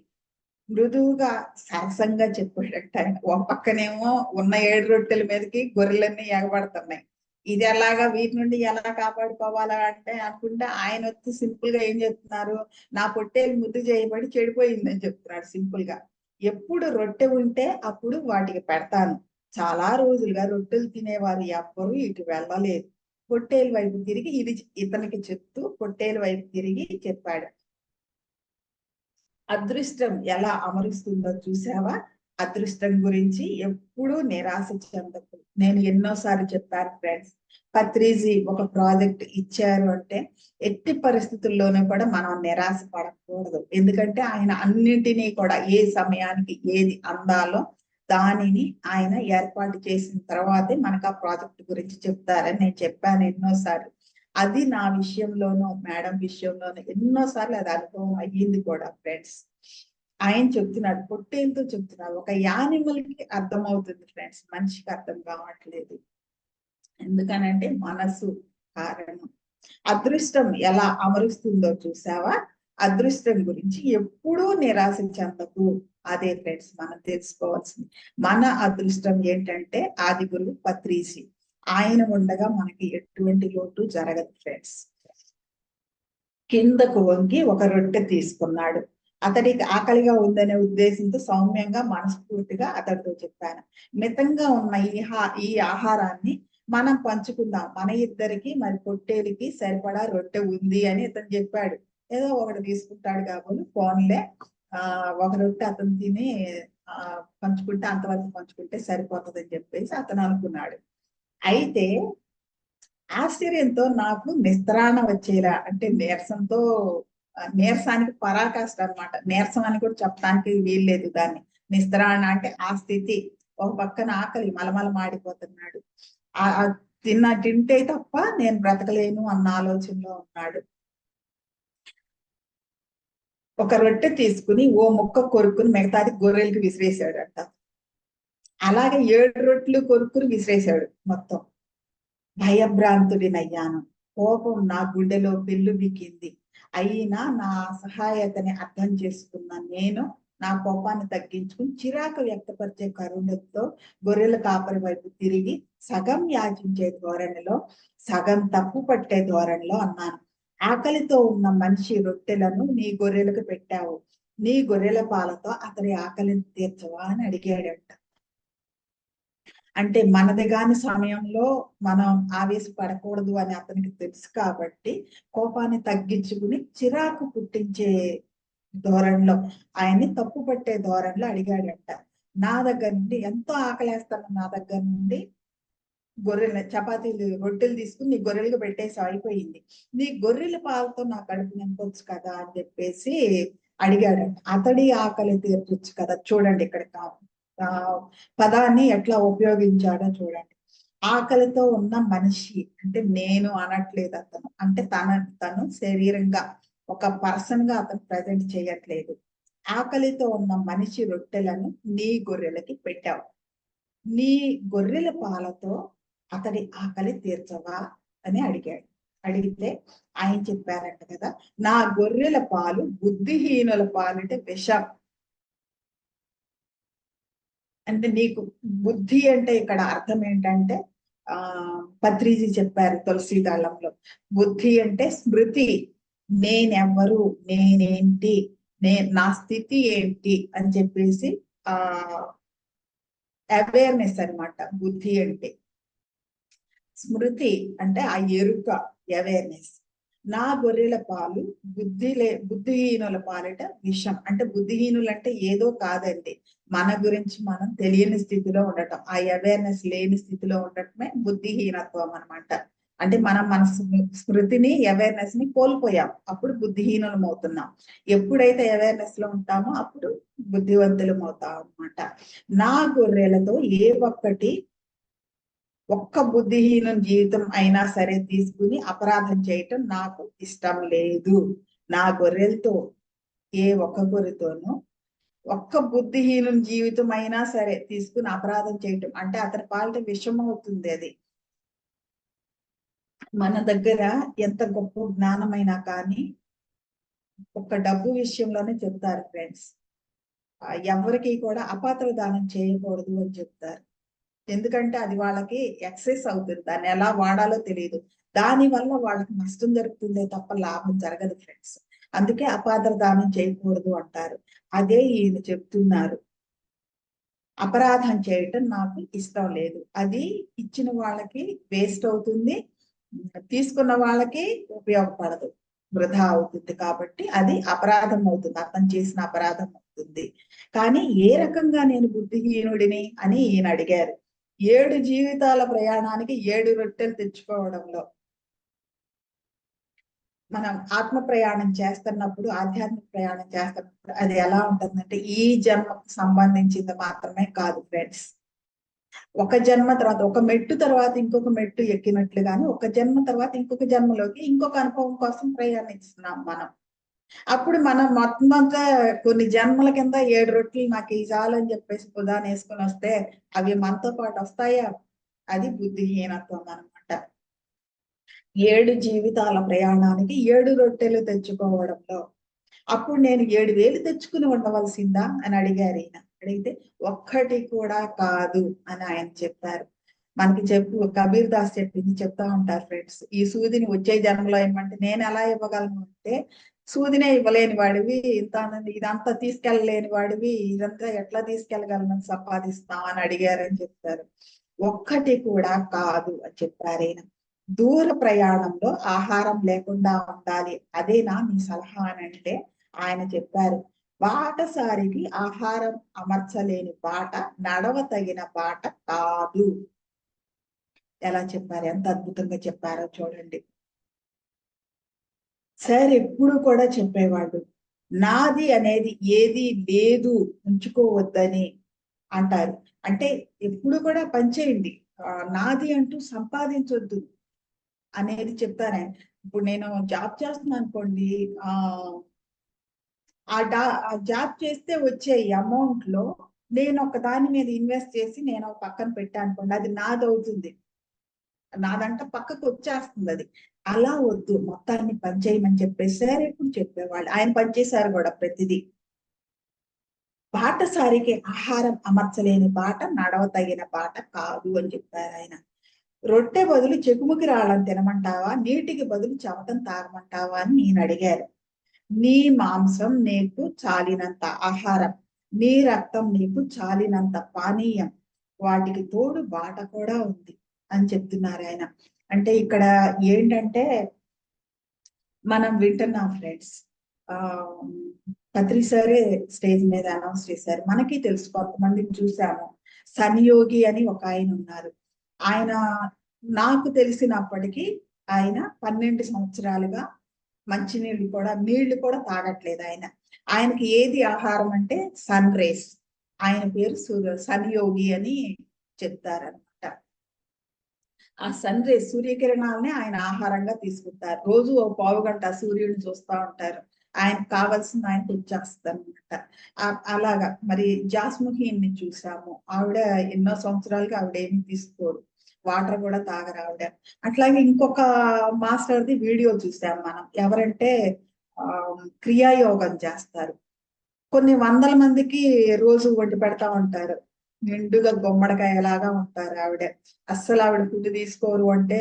మృదువుగా సరసంగా చెప్పాడట ఆయన. ఒక పక్కనేమో ఉన్న 7 రొట్టెల మీదకి గొర్రెలన్నీ ఎగబడుతున్నాయి. ఇది ఎలాగా, వీటి నుండి ఎలా కాపాడుకోవాలా అంటే అనుకుంటే ఆయన వచ్చి సింపుల్ గా ఏం చెప్తున్నారు, నా పొట్టేలు ముద్దు చేయబడి చెడిపోయిందని చెప్తున్నాడు సింపుల్ గా. ఎప్పుడు రొట్టె ఉంటే అప్పుడు వాటికి పెడతాను. చాలా రోజులుగా రొట్టెలు తినేవారు ఎవ్వరూ ఇటు వెళ్ళలేదు. పొట్టేలు వైపు తిరిగి ఇది ఇతనికి చెప్తూ పొట్టేలు వైపు తిరిగి చెప్పాడు. అదృష్టం ఎలా అమరుస్తుందో చూసావా? అదృష్టం గురించి ఎప్పుడూ నిరాశ చెందకు. నేను ఎన్నోసార్లు చెప్పాను ఫ్రెండ్స్, పత్రిజీ ఒక ప్రాజెక్ట్ ఇచ్చారు అంటే ఎట్టి పరిస్థితుల్లోనూ కూడా మనం నిరాశ పడకూడదు. ఎందుకంటే ఆయన అన్నింటినీ కూడా ఏ సమయానికి ఏది అందాలో దానిని ఆయన ఏర్పాటు చేసిన తర్వాతే మనకు ఆ ప్రాజెక్ట్ గురించి చెప్తారని నేను చెప్పాను ఎన్నోసార్లు. అది నా విషయంలోనూ మేడం విషయంలోనూ ఎన్నోసార్లు అది అనుభవం అయ్యింది కూడా ఫ్రెండ్స్. ఆయన చెప్తున్నాడు, పొట్టేలతో చెప్తున్నాడు. ఒక యానిమల్ కి అర్థమవుతుంది ఫ్రెండ్స్, మనిషికి అర్థం కావట్లేదు. ఎందుకనంటే మనసు కారణం. అదృష్టం ఎలా అమరుస్తుందో చూసావా? అదృష్టం గురించి ఎప్పుడూ నిరాశ చెందకు. అదే ఫ్రెండ్స్ మనం తెలుసుకోవాల్సింది. మన అదృష్టం ఏంటంటే ఆది గురువు పత్రిజీ. ఆయన ఉండగా మనకి ఎటువంటి లోటు జరగదు ఫ్రెండ్స్. కిందకు వంగి ఒక రొట్టె తీసుకున్నాడు. అతడికి ఆకలిగా ఉందనే ఉద్దేశంతో సౌమ్యంగా మనస్ఫూర్తిగా అతడితో చెప్పాను, మితంగా ఉన్న ఈ ఆహారాన్ని మనం పంచుకుందాం. మన ఇద్దరికి మరి పొట్టేలికి సరిపడా రొట్టె ఉంది అని అతను చెప్పాడు. ఏదో ఒకటి తీసుకుంటాడు కాబట్టి ఫోన్లే ఒక రొట్టె అతను తిని పంచుకుంటే అంతవరకు పంచుకుంటే సరిపోతుంది అని చెప్పేసి అతను అనుకున్నాడు. అయితే ఆశ్చర్యంతో నాకు నిస్త్రాణ వచ్చేలా, అంటే నీరసానికి పరాకాష్ట అనమాట. నీరసం అని కూడా చెప్పడానికి వీల్లేదు దాన్ని. నిస్త్రాణ అంటే ఆ స్థితి. ఒక పక్కన ఆకలి మలమల మాడిపోతున్నాడు. తింటే తప్ప నేను బ్రతకలేను అన్న ఆలోచనలో ఉన్నాడు. ఒక రొట్టె తీసుకుని ఓ ముక్క కొరుక్కుని మిగతాది గొర్రెలకి విసిరేశాడు అంట. అలాగే 7 రొట్టెలు కొరుక్కుని విసిరేశాడు మొత్తం. భయభ్రాంతుడినయ్యాను. కోపం నా గుండెలో పెళ్ళు బిక్కింది. అయినా నా అసహాయతని అర్థం చేసుకున్న నేను నా కోపాన్ని తగ్గించుకుని చిరాకు వ్యక్తపరిచే కరుణతో గొర్రెల కాపరి వైపు తిరిగి సగం యాచించే ధోరణిలో, సగం తప్పు పట్టే ధోరణిలో అన్నాను, ఆకలితో ఉన్న మనిషి రొట్టెలను నీ గొర్రెలకు పెట్టావు. నీ గొర్రెల పాలతో అతడి ఆకలిని తీర్చవా అని అడిగాడంట. అంటే మనది కాని సమయంలో మనం ఆవేశపడకూడదు అని అతనికి తెలుసు కాబట్టి కోపాన్ని తగ్గించుకుని చిరాకు పుట్టించే ధోరణిలో, ఆయన్ని తప్పు పట్టే ధోరణిలో అడిగాడంట. నా దగ్గర నుండి ఎంతో ఆకలేస్తాను, నా దగ్గర నుండి చపాతీలు రొట్టెలు తీసుకుని నీ గొర్రెలకు పెట్టేసి అయిపోయింది. నీ గొర్రెల పాలతో నా కడుపు నింపొచ్చు కదా అని చెప్పేసి అడిగాడంట. అతడి ఆకలి తీర్చొచ్చు కదా. చూడండి ఇక్కడ పదాన్ని ఎట్లా ఉపయోగించాడో చూడండి. ఆకలితో ఉన్న మనిషి అంటే నేను అనట్లేదు అతను. అంటే తను శరీరంగా ఒక పర్సన్ గా అతను ప్రజెంట్ చేయట్లేదు. ఆకలితో ఉన్న మనిషి రొట్టెలను నీ గొర్రెలకి పెట్టావు. నీ గొర్రెల పాలతో అతడి ఆకలి తీర్చవా అని అడిగాడు. అడిగితే ఆయన చెప్పారంట కదా, నా గొర్రెల పాలు బుద్ధిహీనుల పాలు అంటే విషం. అంటే నీకు బుద్ధి అంటే ఇక్కడ అర్థం ఏంటంటే పత్రిజీ చెప్పారు తులసి దళంలో, బుద్ధి అంటే స్మృతి. నేనెవ్వరు, నేనేంటి, నా స్థితి ఏంటి అని చెప్పేసి అవేర్నెస్ అనమాట బుద్ధి అంటే. స్మృతి అంటే ఆ ఎరుక, అవేర్నెస్. నా గొర్రెల పాలు బుద్ధిహీనుల పాలిట విషం. అంటే బుద్ధిహీనులు అంటే ఏదో కాదండి, మన గురించి మనం తెలియని స్థితిలో ఉండటం, ఆ అవేర్నెస్ లేని స్థితిలో ఉండటమే బుద్ధిహీనత్వం అనమాట. అంటే మనం మన స్మృతిని, అవేర్నెస్ ని కోల్పోయాం, అప్పుడు బుద్ధిహీనులం అవుతున్నాం. ఎప్పుడైతే అవేర్నెస్ లో ఉంటామో అప్పుడు బుద్ధివంతులం అవుతాం అనమాట. నా గొర్రెలతో ఏ ఒక్క బుద్ధిహీనం జీవితం అయినా సరే తీసుకుని అపరాధం చేయటం నాకు ఇష్టం లేదు. నా గొర్రెలతో ఏ ఒక్క గొర్రెతోనూ ఒక్క బుద్ధిహీనం జీవితం అయినా సరే తీసుకుని అపరాధం చేయటం అంటే అతని పాలిట విషం అవుతుంది. అది మన దగ్గర ఎంత గొప్ప జ్ఞానమైనా కానీ ఒక్క డబ్బు విషయంలోనే చెప్తారు ఫ్రెండ్స్, ఎవరికి కూడా అపాత్ర దానం చేయకూడదు అని చెప్తారు. ఎందుకంటే అది వాళ్ళకి ఎక్సెస్ అవుతుంది, దాన్ని ఎలా వాడాలో తెలియదు. దాని వల్ల వాళ్ళకి నష్టం జరుగుతుందే తప్ప లాభం జరగదు ఫ్రెండ్స్. అందుకే అపాత్ర దానం చేయకూడదు అంటారు. అదే ఈయన చెప్తున్నారు, అపరాధం చేయటం నాకు ఇష్టం లేదు. అది ఇచ్చిన వాళ్ళకి వేస్ట్ అవుతుంది, తీసుకున్న వాళ్ళకి ఉపయోగపడదు, వృధా అవుతుంది. కాబట్టి అది అపరాధం అవుతుంది, అతను చేసిన అపరాధం అవుతుంది. కానీ ఏ రకంగా నేను బుద్ధిహీనుడిని అని ఈయన అడిగారు. 7 జీవితాల ప్రయాణానికి 7 రొట్టెలు తెచ్చుకోవడంలో మనం ఆత్మ ప్రయాణం చేస్తున్నప్పుడు, ఆధ్యాత్మిక ప్రయాణం చేస్తున్నప్పుడు అది ఎలా ఉంటుందంటే ఈ జన్మకు సంబంధించింది మాత్రమే కాదు ఫ్రెండ్స్. ఒక జన్మ తర్వాత ఒక మెట్టు తర్వాత ఇంకొక మెట్టు ఎక్కినట్లుగానే ఒక జన్మ తర్వాత ఇంకొక జన్మలోకి ఇంకొక అనుభవం కోసం ప్రయాణిస్తున్నాం మనం. అప్పుడు మనం మొత్తం అంతా కొన్ని జన్మల కింద 7 రొట్టెలు నాకు ఈ చాలు అని చెప్పేసి పుదాన్ని వేసుకొని వస్తే అవి మనతో పాటు వస్తాయా? అది బుద్ధిహీనత్వం అనమాట. 7 జీవితాల ప్రయాణానికి 7 రొట్టెలు తెచ్చుకోవడంలో అప్పుడు నేను 7,000 తెచ్చుకుని ఉండవలసిందా అని అడిగారు ఈయన. అడిగితే ఒక్కటి కూడా కాదు అని ఆయన చెప్పారు. మనకి కబీర్ దాస్ చెప్పింది చెప్తా ఉంటారు ఫ్రెండ్స్. ఈ సూదిని వచ్చే జన్మలో ఇవ్వమంటే నేను ఎలా ఇవ్వగలను అంటే, సూదినే ఇవ్వలేని వాడివి, ఇదంతా తీసుకెళ్ళలేని వాడివి, ఇదంతా ఎట్లా తీసుకెళ్ళగలను సంపాదిస్తాం అని అడిగారని చెప్తారు. ఒక్కటి కూడా కాదు అని చెప్పారు ఈయన. దూర ప్రయాణంలో ఆహారం లేకుండా ఉండాలి, అదేనా నీ సలహా అని అంటే ఆయన చెప్పారు, బాటసారికి ఆహారం అమర్చలేని బాట నడవ తగిన బాట కాదు. ఎలా చెప్పారు, ఎంత అద్భుతంగా చెప్పారో చూడండి. సార్ ఎప్పుడు కూడా చెప్పేవాళ్ళు, నాది అనేది ఏది లేదు ఉంచుకోవద్దని అంటారు. అంటే ఎప్పుడు కూడా పనిచేయండి, నాది అంటూ సంపాదించొద్దు అనేది చెప్తారు ఆయన. ఇప్పుడు నేను జాబ్ చేస్తున్నాను అనుకోండి, ఆ జాబ్ చేస్తే వచ్చే అమౌంట్ లో నేను ఒక దాని మీద ఇన్వెస్ట్ చేసి నేను పక్కన పెట్టాను అనుకోండి, అది నాదవుతుంది, నాదంట పక్కకు వచ్చేస్తుంది అది. అలా వద్దు, మొత్తాన్ని పనిచేయమని చెప్పేసి సార్ ఎప్పుడు చెప్పేవాళ్ళు. ఆయన పనిచేశారు కూడా ప్రతిదీ. బాటసారికి ఆహారం అమర్చలేని బాట నడవ తగిన బాట కాదు అని చెప్పారు ఆయన. రొట్టె బదులు చెకుముకి రాళ్ళని తినమంటావా, నీటికి బదులు చెమటం తాగమంటావా అని నేను అడిగారు. నీ మాంసం నీకు చాలినంత ఆహారం, నీ రక్తం నీకు చాలినంత పానీయం, వాటికి తోడు బాట కూడా ఉంది అని చెప్తున్నారు ఆయన. అంటే ఇక్కడ ఏంటంటే మనం వింటున్నాం ఫ్రెండ్స్, ఆ పత్రి సరే స్టేజ్ మీద అనౌన్స్ చేశారు. మనకి తెలుసు, కొంతమందిని చూసాము. సన్యోగి అని ఒక ఆయన ఉన్నారు. ఆయన నాకు తెలిసినప్పటికీ ఆయన 12 సంవత్సరాలుగా నీళ్లు కూడా తాగట్లేదు ఆయన. ఆయనకి ఏది ఆహారం అంటే సన్ రేస్. ఆయన పేరు సన్యోగి అని చెప్తారనమాట. ఆ సన్ రేస్, సూర్యకిరణాలని ఆయన ఆహారంగా తీసుకుంటారు. రోజు ఒక పావు గంట సూర్యుడిని చూస్తూ ఉంటారు. ఆయనకు కావాల్సింది ఆయనకు వచ్చేస్తారు అనమాట. అలాగా మరి జాస్ముఖిని చూసాము. ఆవిడ ఎన్నో సంవత్సరాలుగా ఆవిడ ఏమి తీసుకోరు, వాటర్ కూడా తాగరు ఆవిడ. అట్లాగే ఇంకొక మాస్టర్ది వీడియో చూసాం మనం. ఎవరంటే ఆ క్రియాయోగం చేస్తారు. కొన్ని వందల మందికి రోజు వండి పెడతా ఉంటారు. నిండుగా గుమ్మడికాయలాగా ఉంటారు ఆవిడ. అస్సలు ఆవిడ ఫుడ్ తీసుకోరు అంటే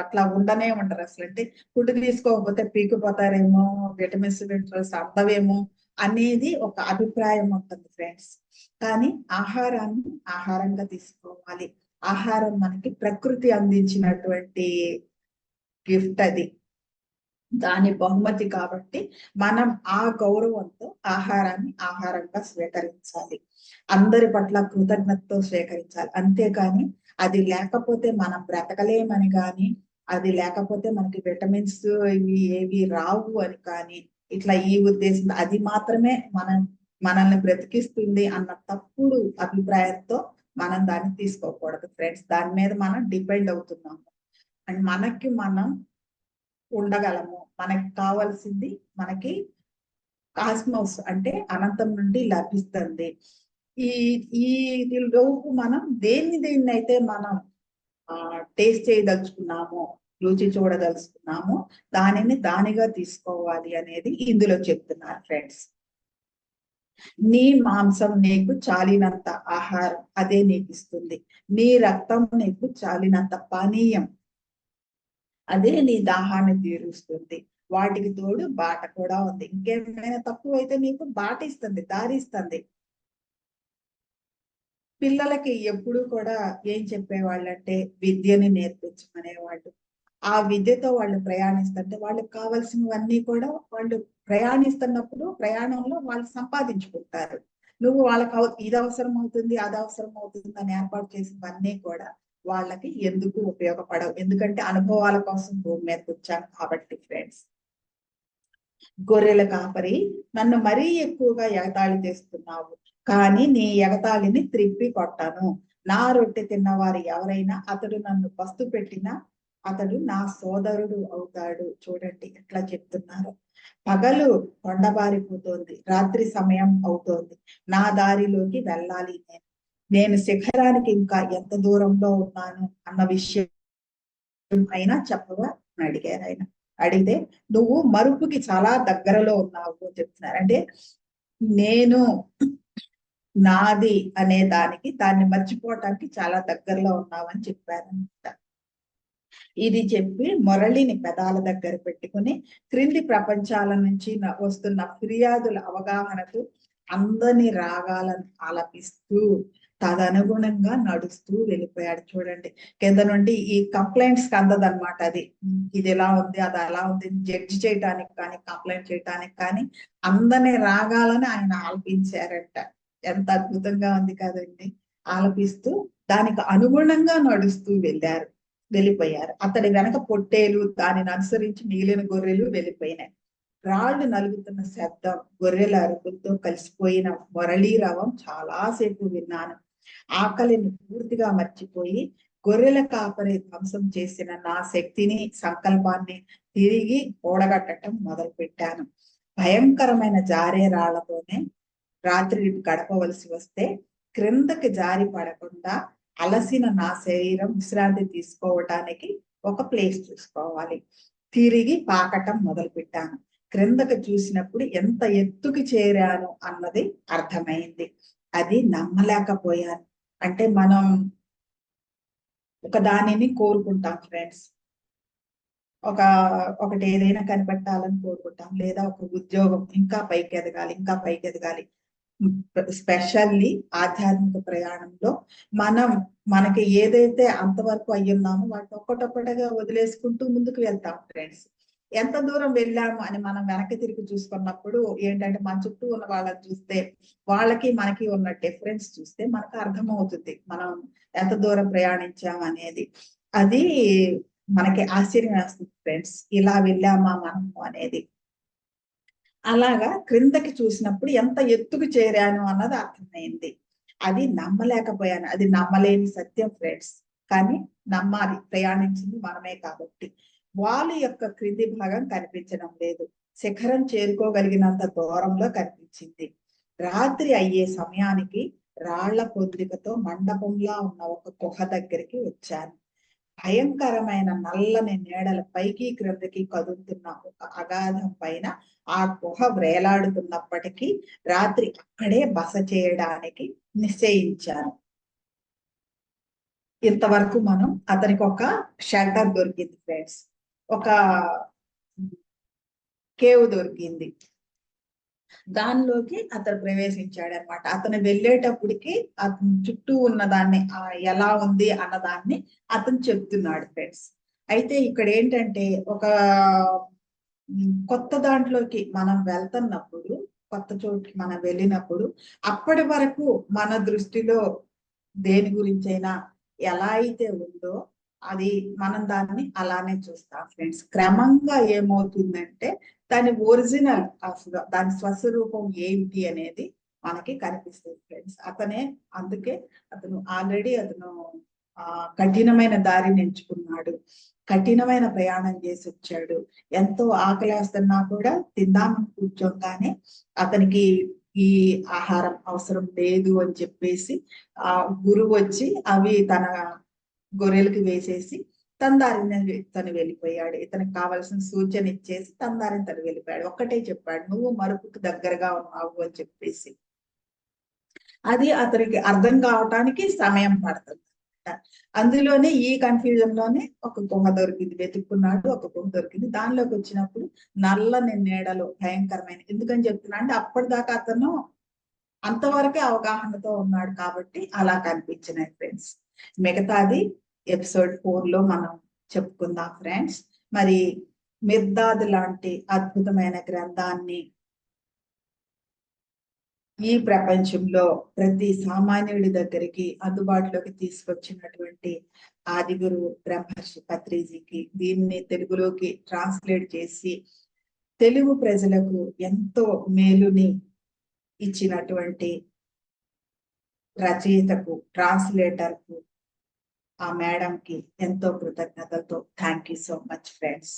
అట్లా ఉండనే ఉంటారు అసలు. అంటే ఫుడ్ తీసుకోకపోతే పీకిపోతారేమో, విటమిన్స్ మినరల్స్ అందవేమో అనేది ఒక అభిప్రాయం ఉంటుంది ఫ్రెండ్స్. కానీ ఆహారాన్ని ఆహారంగా తీసుకోవాలి. ఆహారం మనకి ప్రకృతి అందించినటువంటి గిఫ్ట్ అది, దాని బహుమతి. కాబట్టి మనం ఆ గౌరవంతో ఆహారాన్ని ఆహారంగా స్వీకరించాలి. అందరి పట్ల కృతజ్ఞతతో స్వీకరించాలి. అంతేకాని అది లేకపోతే మనం బ్రతకలేమని కానీ, అది లేకపోతే మనకి విటమిన్స్ ఇవి ఏవి రావు అని కానీ, ఇట్లా ఈ ఉద్దేశం, అది మాత్రమే మనల్ని బ్రతికిస్తుంది అన్న తప్పుడు అభిప్రాయంతో మనం దాన్ని తీసుకోకూడదు ఫ్రెండ్స్. దాని మీద మనం డిపెండ్ అవుతున్నాము. అండ్ మనం ఉండగలము. మనకి కావాల్సింది మనకి కాస్మోస్ అంటే అనంతం నుండి లభిస్తుంది. ఈ ఈ లోపు మనం దేన్నైతే మనం టేస్ట్ చేయదలుచుకున్నామో, రుచి చూడదలుచుకున్నామో దానిని దానిగా తీసుకోవాలి అనేది ఇందులో చెప్తున్నారు ఫ్రెండ్స్. నీ మాంసం నీకు చాలినంత ఆహారం, అదే నీకు ఇస్తుంది. నీ రక్తం నీకు చాలినంత పానీయం, అదే నీ దాహాన్ని తీరుస్తుంది. వాటికి తోడు బాట కూడా ఉంది. ఇంకేమైనా తక్కువైతే నీకు బాట ఇస్తుంది, దారి ఇస్తుంది. పిల్లలకి ఎప్పుడు కూడా ఏం చెప్పేవాళ్ళంటే విద్యని నేర్పించమనేవాళ్ళు. ఆ విద్యతో వాళ్ళు ప్రయాణిస్తుంటే వాళ్ళకి కావాల్సినవన్నీ కూడా వాళ్ళు ప్రయాణిస్తున్నప్పుడు ప్రయాణంలో వాళ్ళు సంపాదించుకుంటారు. నువ్వు వాళ్ళకి ఇది అవసరం అవుతుంది, అది అవసరం అవుతుంది అని ఏర్పాటు చేసినవన్నీ కూడా వాళ్ళకి ఎందుకు ఉపయోగపడవు. ఎందుకంటే అనుభవాల కోసం భూమి మీదకి వచ్చాం కాబట్టి ఫ్రెండ్స్. గొర్రెల కాపరి, నన్ను మరీ ఎక్కువగా ఎగతాళి చేస్తున్నావు, కానీ నీ ఎగతాళిని త్రిప్పి కొట్టాను. నా రొట్టె తిన్నవారు ఎవరైనా అతడు నన్ను పస్తు పెట్టినా అతడు నా సోదరుడు అవుతాడు. చూడండి ఎట్లా చెప్తున్నారు. పగలు కొండబారిపోతోంది, రాత్రి సమయం అవుతోంది, నా దారిలోకి వెళ్ళాలి. నేను శిఖరానికి ఇంకా ఎంత దూరంలో ఉన్నాను అన్న విషయం అయినా చెప్పవా అని అడిగారు ఆయన. అడిగితే నువ్వు మరుపుకి చాలా దగ్గరలో ఉన్నావు అని చెప్తున్నారు. అంటే నేను నాది అనే దాన్ని మర్చిపోవటానికి చాలా దగ్గరలో ఉన్నావని చెప్పారనమాట. ఇది చెప్పి మురళిని పెదాల దగ్గర పెట్టుకుని క్రింది ప్రపంచాల నుంచి వస్తున్న ఫిర్యాదుల అవగాహనకు అందని రాగాలను ఆలపిస్తూ తదనుగుణంగా నడుస్తూ వెళ్ళిపోయాడు. చూడండి, కింద నుండి ఈ కంప్లైంట్స్ అందదన్నమాట. అది ఇది ఎలా ఉంది, అది అలా ఉంది జడ్జి చేయటానికి కానీ కంప్లైంట్ చేయటానికి కానీ అందని రాగాలని ఆయన ఆలపించారంట. ఎంత అద్భుతంగా ఉంది కదండి. ఆలపిస్తూ దానికి అనుగుణంగా నడుస్తూ వెళ్ళిపోయారు. అతడి వెనక పొట్టేలు, దానిని అనుసరించి మిగిలిన గొర్రెలు వెళ్ళిపోయినాయి. రాళ్లు నలుగుతున్న శబ్దం, గొర్రెల అరుపులతో కలిసిపోయిన మురళీరవం చాలాసేపు విన్నాను. ఆకలిని పూర్తిగా మర్చిపోయి గొర్రెల కాపరి ధ్వంసం చేసిన నా శక్తిని, సంకల్పాన్ని తిరిగి కూడగట్టడం మొదలు పెట్టాను. భయంకరమైన జారే రాళ్లతోనే రాత్రి గడపవలసి వస్తే క్రిందకి జారి పడకుండా అలసిన నా శరీరం విశ్రాంతి తీసుకోవటానికి ఒక ప్లేస్ చూసుకోవాలి. తిరిగి పాకటం మొదలు పెట్టాను. క్రిందకి చూసినప్పుడు ఎంత ఎత్తుకి చేరాను అన్నది అర్థమైంది. అది నమ్మలేకపోయాను. అంటే మనం ఒక దానిని కోరుకుంటాం ఫ్రెండ్స్. ఒకటి ఏదైనా కనిపెట్టాలని కోరుకుంటాం, లేదా ఒక ఉద్యోగం ఇంకా పైకి ఎదగాలి, ఇంకా పైకి ఎదగాలి. స్పెషల్లీ ఆధ్యాత్మిక ప్రయాణంలో మనకి ఏదైతే అంతవరకు అయ్యున్నామో వాటిని ఒక్కటొక్కటిగా వదిలేసుకుంటూ ముందుకు వెళ్తాం ఫ్రెండ్స్. ఎంత దూరం వెళ్ళాము అని మనం వెనక్కి తిరిగి చూసుకున్నప్పుడు ఏంటంటే మన చుట్టూ ఉన్న వాళ్ళని చూస్తే, వాళ్ళకి మనకి ఉన్న డిఫరెన్స్ చూస్తే మనకు అర్థమవుతుంది మనం ఎంత దూరం ప్రయాణించాం అనేది. అది మనకి ఆశ్చర్యం వేస్తుంది ఫ్రెండ్స్, ఇలా వెళ్ళామా మనము అనేది. అలాగా క్రిందకి చూసినప్పుడు ఎంత ఎత్తుకు చేరాను అన్నది అర్థమైంది. అది నమ్మలేకపోయాను. అది నమ్మలేని సత్యం ఫ్రెండ్స్, కానీ నమ్మాలి, ప్రయాణించింది మనమే కాబట్టి. వాలు యొక్క క్రింది భాగం కనిపించడం లేదు. శిఖరం చేరుకోగలిగినంత దూరంలో కనిపించింది. రాత్రి అయ్యే సమయానికి రాళ్ల పొద్దుకతో మండపంలా ఉన్న ఒక గుహ దగ్గరికి వచ్చాను. భయంకరమైన నల్లని నీడల పైకి క్రిందకి కదులుతున్న ఒక అగాధం పైన ఆ గుహ వేలాడుతున్నప్పటికీ రాత్రి అక్కడే బస చేయడానికి నిశ్చయించాను. ఇంతవరకు అతనికి ఒక షెల్టర్ దొరికింది ఫ్రెండ్స్, ఒక కేవ్ దొరికింది. దానిలోకి అతను ప్రవేశించాడు అనమాట. అతను వెళ్ళేటప్పటికి అతని చుట్టూ ఉన్న దాన్ని ఎలా ఉంది అన్నదాన్ని అతను చెప్తున్నాడు ఫ్రెండ్స్. అయితే ఇక్కడ ఏంటంటే ఒక కొత్త దాంట్లోకి మనం వెళ్తున్నప్పుడు, కొత్త చోటుకి మనం వెళ్ళినప్పుడు అప్పటి వరకు మన దృష్టిలో దేని గురించైనా ఎలా అయితే ఉందో అది మనం దాన్ని అలానే చూస్తాం ఫ్రెండ్స్. క్రమంగా ఏమవుతుందంటే దాని ఒరిజినల్ దాని స్వస్వరూపం ఏంటి అనేది మనకి కనిపిస్తుంది ఫ్రెండ్స్. అందుకే అతను ఆల్రెడీ కఠినమైన దారిని ఎంచుకున్నాడు, కఠినమైన ప్రయాణం చేసి వచ్చాడు. ఎంతో ఆకలేస్తున్నా కూడా తిందామని కూర్చోగానే అతనికి ఈ ఆహారం అవసరం లేదు అని చెప్పేసి ఆ గురువు వచ్చి అవి తన గొర్రెలకి వేసేసి తన దారిని తను వెళ్ళిపోయాడు. ఇతనికి కావాల్సిన సూచన ఇచ్చేసి తన దారిని తను వెళ్ళిపోయాడు. ఒక్కటే చెప్పాడు, నువ్వు మరుపుకు దగ్గరగా ఉన్నావు అని చెప్పేసి. అది అతనికి అర్థం కావటానికి సమయం పడుతుంది. అందులోనే ఈ కన్ఫ్యూజన్ లోనే ఒక గుహ దొరికింది, వెతుక్కున్నాడు, ఒక గుహ దొరికింది. దానిలోకి వచ్చినప్పుడు నల్లని నీడలు భయంకరమైన, ఎందుకని చెప్తున్నా అంటే అప్పటిదాకా అతను అంతవరకే అవగాహనతో ఉన్నాడు కాబట్టి అలా కనిపించినాయి ఫ్రెండ్స్. మిగతాది ఎపిసోడ్ 4 లో మనం చెప్పుకుందాం ఫ్రెండ్స్. మరి మిర్దాద్ లాంటి అద్భుతమైన గ్రంథాన్ని ఈ ప్రపంచంలో ప్రతి సామాన్యుడి దగ్గరికి అందుబాటులోకి తీసుకొచ్చినటువంటి ఆదిగురు బ్రహ్మర్షి పత్రిజీకి దీన్ని తెలుగులోకి ట్రాన్స్లేట్ చేసి తెలుగు ప్రజలకు ఎంతో మేలుని ఇచ్చినటువంటి రచయితకు, ట్రాన్స్లేటర్కు, ఆ మేడంకి ఎంతో కృతజ్ఞతతో thank you so much friends.